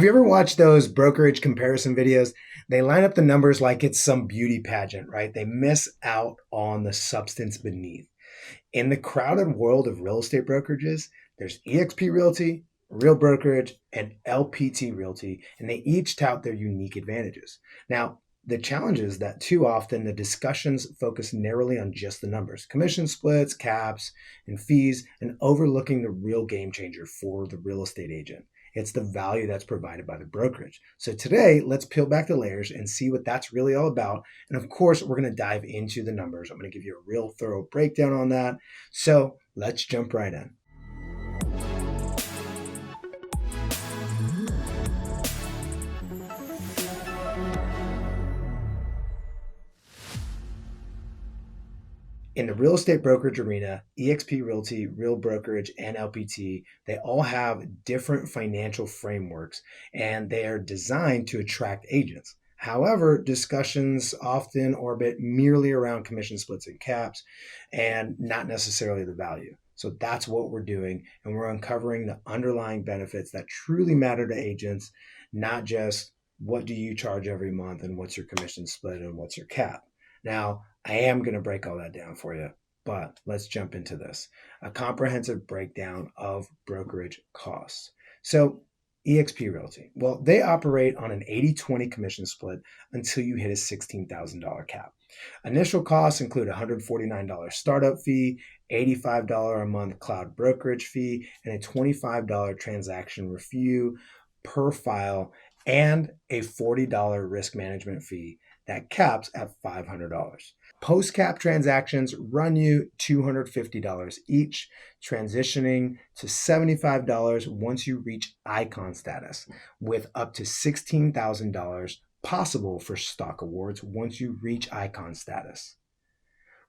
Have you ever watched those brokerage comparison videos? They line up the numbers like it's some beauty pageant, right? They miss out on the substance beneath. In the crowded world of real estate brokerages, there's EXP Realty, Real Brokerage, and LPT Realty, and they each tout their unique advantages. Now, the challenge is that too often the discussions focus narrowly on just the numbers, commission splits, caps, and fees, and overlooking the real game changer for the real estate agent. It's the value that's provided by the brokerage. So today, let's peel back the layers and see what that's really all about. And of course, we're going to dive into the numbers. I'm going to give you a real thorough breakdown on that. So let's jump right in. In the real estate brokerage arena, EXP Realty, Real Brokerage, and LPT, they all have different financial frameworks and they are designed to attract agents. However, discussions often orbit merely around commission splits and caps and not necessarily the value. So that's what we're doing, and we're uncovering the underlying benefits that truly matter to agents, not just what do you charge every month and what's your commission split and what's your cap. Now, I am going to break all that down for you, but let's jump into this. A comprehensive breakdown of brokerage costs. So EXP Realty, well, they operate on an 80-20 commission split until you hit a $16,000 cap. Initial costs include a $149 startup fee, $85 a month cloud brokerage fee, and a $25 transaction review per file, and a $40 risk management fee that caps at $500. Post-cap transactions run you $250 each, transitioning to $75 once you reach icon status, with up to $16,000 possible for stock awards once you reach icon status.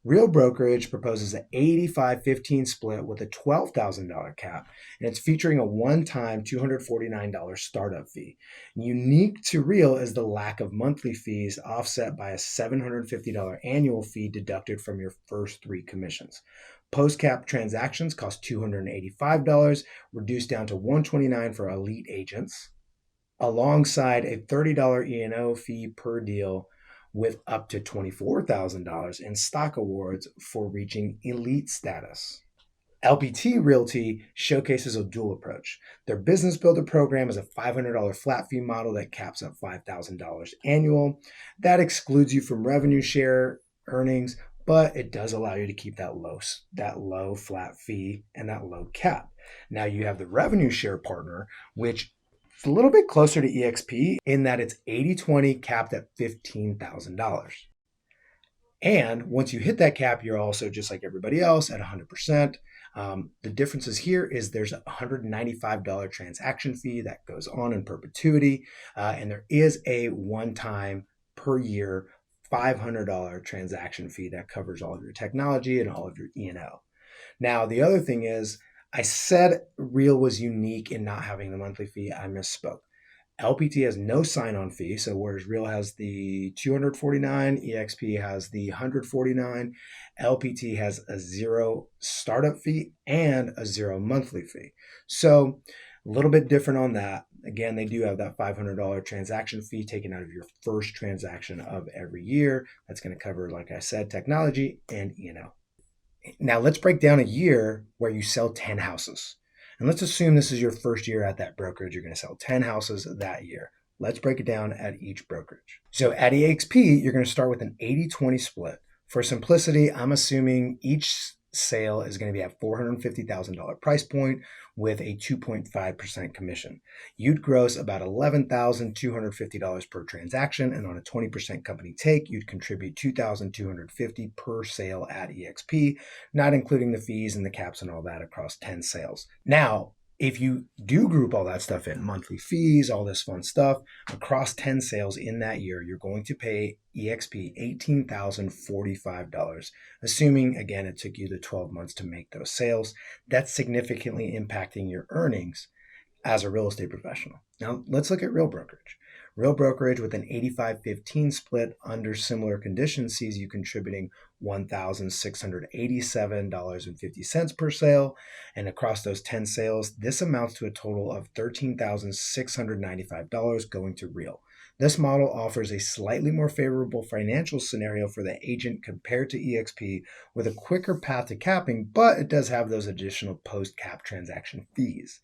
Real Brokerage proposes an 85-15 split with a $12,000 cap, and it's featuring a one-time $249 startup fee. Unique to Real is the lack of monthly fees, offset by a $750 annual fee deducted from your first 3 commissions. Post-cap transactions cost $285, reduced down to $129 for elite agents, alongside a $30 E&O fee per deal, with up to $24,000 in stock awards for reaching elite status. LPT Realty showcases a dual approach. Their business builder program is a $500 flat fee model that caps at $5,000 annual. That excludes you from revenue share earnings, but it does allow you to keep that low flat fee and that low cap. Now you have the revenue share partner, which it's a little bit closer to EXP in that it's 80-20 capped at $15,000. And once you hit that cap, you're also just like everybody else at 100%. The differences here is there's a $195 transaction fee that goes on in perpetuity, and there is a one-time per year $500 transaction fee that covers all of your technology and all of your E&O. Now, the other thing is, I said Real was unique in not having the monthly fee. I misspoke. LPT has no sign-on fee, so whereas Real has the $249, EXP has the $149, LPT has a 0 startup fee and a 0 monthly fee. So a little bit different on that. Again, they do have that $500 transaction fee taken out of your first transaction of every year. That's going to cover, like I said, technology and E&O. Now let's break down a year where you sell 10 houses. And let's assume this is your first year at that brokerage. You're going to sell 10 houses that year. Let's break it down at each brokerage. So at EXP, you're going to start with an 80-20 split. For simplicity, I'm assuming each sale is going to be at $450,000 price point with a 2.5% commission. You'd gross about $11,250 per transaction, and on a 20% company take, you'd contribute $2,250 per sale at EXP, not including the fees and the caps and all that across 10 sales. Now, if you do group all that stuff in, monthly fees, all this fun stuff, across 10 sales in that year, you're going to pay EXP $18,045, assuming, again, it took you the 12 months to make those sales. That's significantly impacting your earnings as a real estate professional. Now, let's look at Real Brokerage. Real Brokerage with an 85-15 split under similar conditions sees you contributing $1,687.50 per sale. And across those 10 sales, this amounts to a total of $13,695 going to Real. This model offers a slightly more favorable financial scenario for the agent compared to EXP with a quicker path to capping, but it does have those additional post-cap transaction fees.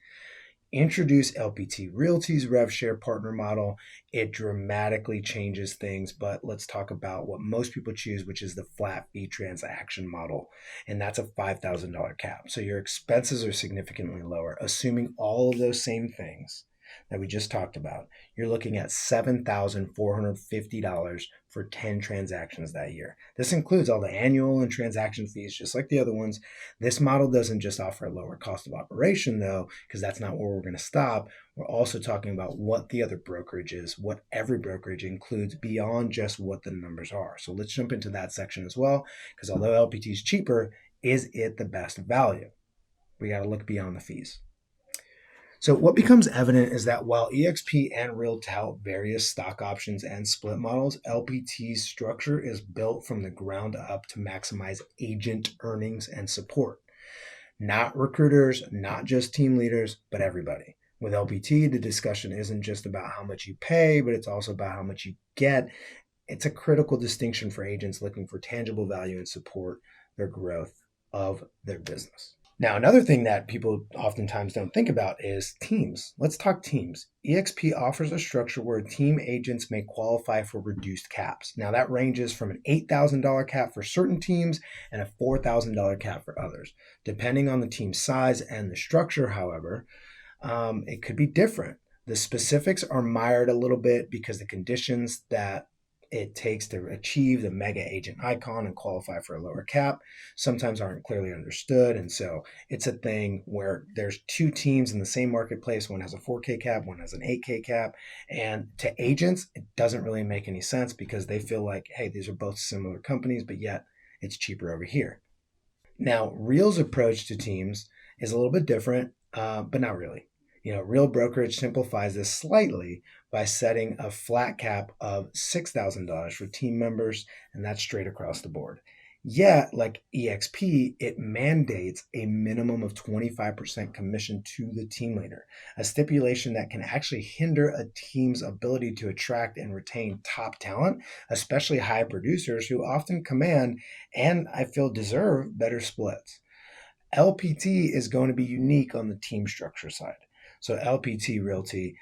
Introduce LPT Realty's rev share partner model. It dramatically changes things, but let's talk about what most people choose, which is the flat fee transaction model. And that's a $5,000 cap. So your expenses are significantly lower. Assuming all of those same things that we just talked about, you're looking at $7,450 for 10 transactions that year. This includes all the annual and transaction fees, just like the other ones. This model doesn't just offer a lower cost of operation, though, because that's not where we're going to stop. We're also talking about what the other brokerage is, what every brokerage includes beyond just what the numbers are. So let's jump into that section as well, because although LPT is cheaper, is it the best value? We got to look beyond the fees. So what becomes evident is that while EXP and Real tout various stock options and split models, LPT's structure is built from the ground up to maximize agent earnings and support. Not recruiters, not just team leaders, but everybody. With LPT, the discussion isn't just about how much you pay, but it's also about how much you get. It's a critical distinction for agents looking for tangible value and support their growth of their business. Now, another thing that people oftentimes don't think about is teams. Let's talk teams. EXP offers a structure where team agents may qualify for reduced caps. Now, that ranges from an $8,000 cap for certain teams and a $4,000 cap for others. Depending on the team size and the structure, however, it could be different. The specifics are mired a little bit because the conditions that it takes to achieve the mega agent icon and qualify for a lower cap sometimes aren't clearly understood. And so it's a thing where there's two teams in the same marketplace. One has a 4K cap, one has an 8K cap. And to agents, it doesn't really make any sense because they feel like, hey, these are both similar companies, but yet it's cheaper over here. Now, Real's approach to teams is a little bit different, but not really. Real Brokerage simplifies this slightly by setting a flat cap of $6,000 for team members, and that's straight across the board. Yet, like EXP, it mandates a minimum of 25% commission to the team leader, a stipulation that can actually hinder a team's ability to attract and retain top talent, especially high producers who often command and I feel deserve better splits. LPT is going to be unique on the team structure side. So LPT Realty,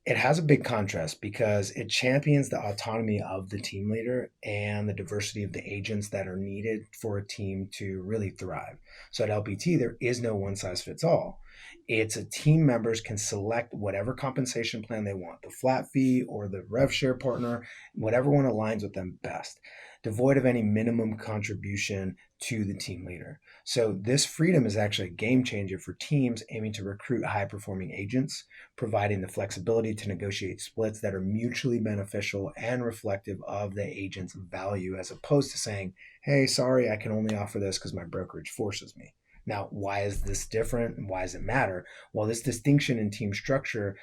it has a big contrast because it champions the autonomy of the team leader and the diversity of the agents that are needed for a team to really thrive. So at LPT, there is no one size fits all. It's a team members can select whatever compensation plan they want, the flat fee or the rev share partner, whatever one aligns with them best, devoid of any minimum contribution to the team leader. So this freedom is actually a game changer for teams aiming to recruit high performing agents, providing the flexibility to negotiate splits that are mutually beneficial and reflective of the agent's value, as opposed to saying, hey, sorry, I can only offer this because my brokerage forces me. Now, why is this different and why does it matter? Well, this distinction in team structure,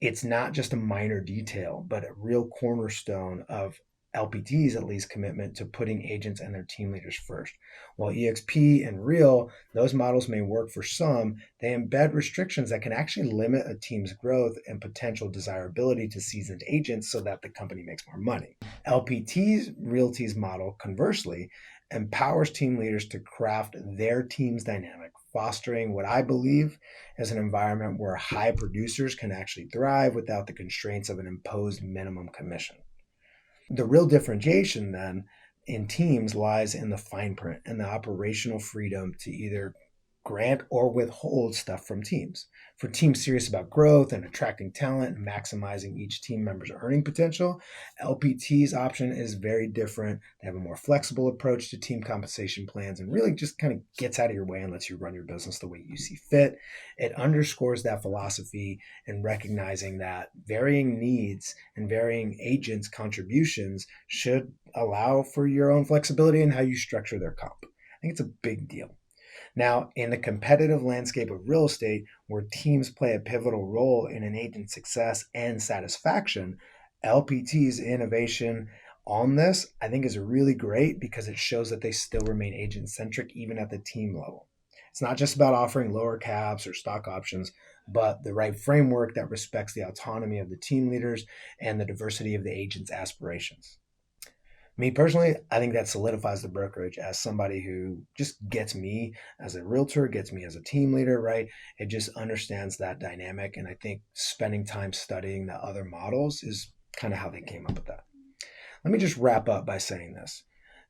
it's not just a minor detail, but a real cornerstone of LPT's at least commitment to putting agents and their team leaders first. While EXP and Real, those models may work for some, they embed restrictions that can actually limit a team's growth and potential desirability to seasoned agents so that the company makes more money. LPT's Realty's model, conversely, empowers team leaders to craft their team's dynamic, fostering what I believe is an environment where high producers can actually thrive without the constraints of an imposed minimum commission. The real differentiation then in teams lies in the fine print and the operational freedom to either grant or withhold stuff from teams. For teams serious about growth and attracting talent and maximizing each team member's earning potential, LPT's option is very different. They have a more flexible approach to team compensation plans and really just kind of gets out of your way and lets you run your business the way you see fit. It underscores that philosophy and recognizing that varying needs and varying agents' contributions should allow for your own flexibility in how you structure their comp. I think it's a big deal. Now, in the competitive landscape of real estate, where teams play a pivotal role in an agent's success and satisfaction, LPT's innovation on this, I think, is really great because it shows that they still remain agent centric even at the team level. It's not just about offering lower caps or stock options, but the right framework that respects the autonomy of the team leaders and the diversity of the agent's aspirations. Me personally, I think that solidifies the brokerage as somebody who just gets me as a realtor, gets me as a team leader, right? It just understands that dynamic. And I think spending time studying the other models is kind of how they came up with that. Let me just wrap up by saying this.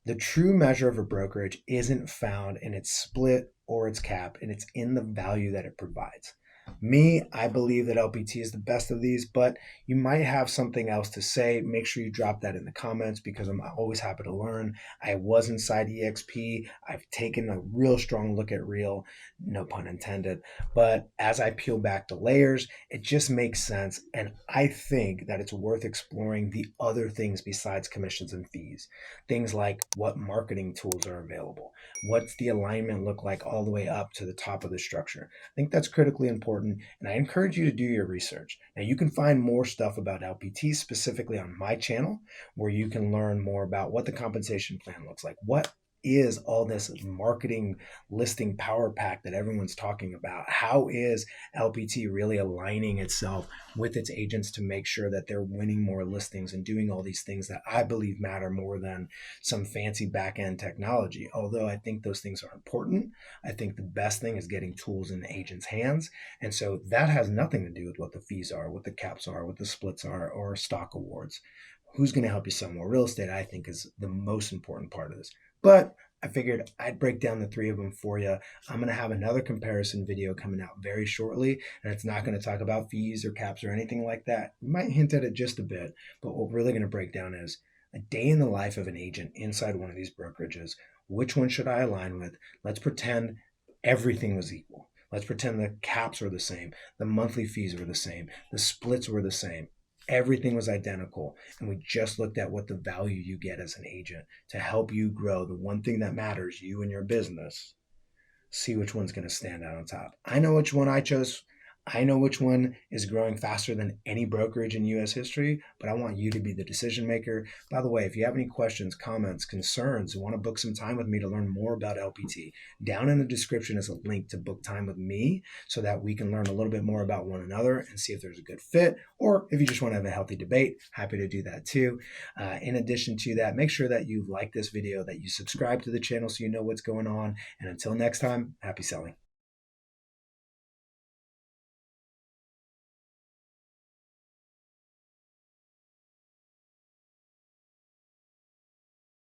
The true measure of a brokerage isn't found in its split or its cap, and it's in the value that it provides. Me, I believe that LPT is the best of these, but you might have something else to say. Make sure you drop that in the comments because I'm always happy to learn. I was inside EXP. I've taken a real strong look at real, no pun intended. But as I peel back the layers, it just makes sense. And I think that it's worth exploring the other things besides commissions and fees. Things like what marketing tools are available. What's the alignment look like all the way up to the top of the structure? I think that's critically important, and I encourage you to do your research. Now, you can find more stuff about LPT specifically on my channel, where you can learn more about what the compensation plan looks like. What is all this marketing listing power pack that everyone's talking about? How is LPT really aligning itself with its agents to make sure that they're winning more listings and doing all these things that I believe matter more than some fancy back end technology? Although I think those things are important, I think the best thing is getting tools in the agent's hands. And so that has nothing to do with what the fees are, what the caps are, what the splits are, or stock awards. Who's going to help you sell more real estate, I think, is the most important part of this. But I figured I'd break down the three of them for you. I'm going to have another comparison video coming out very shortly, and it's not going to talk about fees or caps or anything like that. We might hint at it just a bit, but what we're really going to break down is a day in the life of an agent inside one of these brokerages. Which one should I align with? Let's pretend everything was equal. Let's pretend the caps were the same, the monthly fees were the same, the splits were the same. Everything was identical. And we just looked at what the value you get as an agent to help you grow the one thing that matters, you and your business. See which one's going to stand out on top. I know which one I chose. I know which one is growing faster than any brokerage in US history, but I want you to be the decision maker. By the way, if you have any questions, comments, concerns, want to book some time with me to learn more about LPT, down in the description is a link to book time with me so that we can learn a little bit more about one another and see if there's a good fit. Or if you just want to have a healthy debate, happy to do that too. In addition to that, make sure that you like this video, that you subscribe to the channel so you know what's going on. And until next time, happy selling.